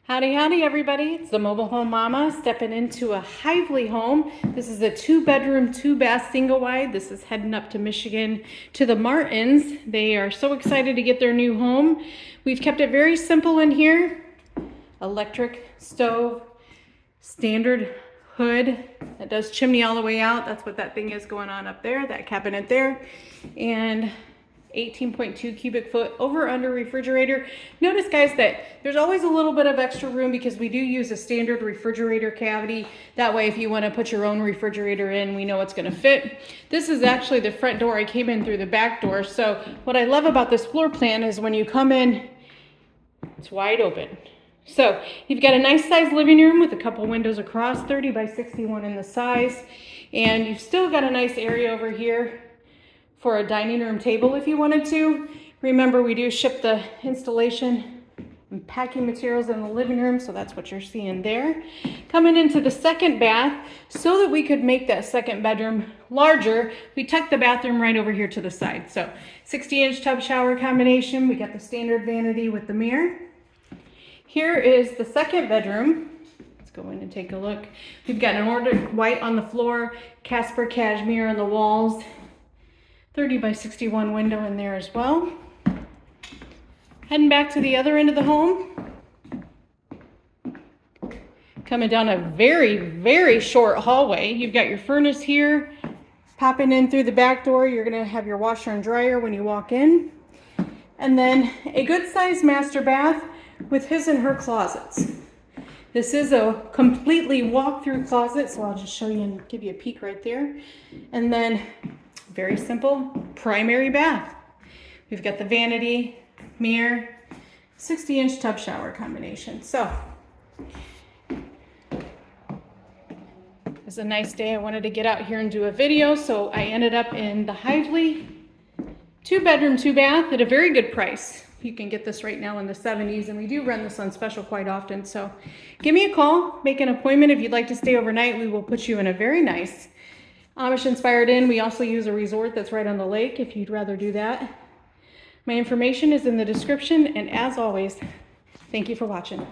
Howdy, howdy, everybody. It's the Mobile Home Mama stepping into a Hively home. This is a 2-bedroom, 2-bath, single wide. This is heading up to Michigan to the Martins. They are so excited to get their new home. We've kept it very simple in here. Electric stove, standard hood that does chimney all the way out. That's what that thing is going on up there, that cabinet there. And 18.2 cubic foot over under refrigerator. Notice, guys, that there's always a little bit of extra room because we do use a standard refrigerator cavity. That way, if you want to put your own refrigerator in, we know it's going to fit. This is actually the front door. I came in through the back door. So what I love about this floor plan is when you come in, it's wide open. So you've got a nice sized living room with a couple windows across, 30 by 61 in the size. And you've still got a nice area over here for a dining room table if you wanted to. Remember, we do ship the installation and packing materials in the living room, so that's what you're seeing there. Coming into the second bath, so that we could make that second bedroom larger, we tucked the bathroom right over here to the side. So 60-inch tub shower combination. We got the standard vanity with the mirror. Here is the second bedroom. Let's go in and take a look. We've got an ordered white on the floor, Casper cashmere on the walls, 30 by 61 window in there as well. Heading back to the other end of the home. Coming down a very, very short hallway. You've got your furnace here. Popping in through the back door, you're gonna have your washer and dryer when you walk in. And then a good sized master bath with his and her closets. This is a completely walk-through closet, so I'll just show you and give you a peek right there. And then very simple primary bath. We've got the vanity, mirror, 60-inch tub shower combination. So it was a nice day. I wanted to get out here and do a video, so I ended up in the Hively 2-bedroom, 2-bath at a very good price. You can get this right now in the 70s, and we do run this on special quite often. So give me a call, make an appointment. If you'd like to stay overnight, we will put you in a very nice Amish-inspired inn. We also use a resort that's right on the lake if you'd rather do that. My information is in the description, and as always, thank you for watching.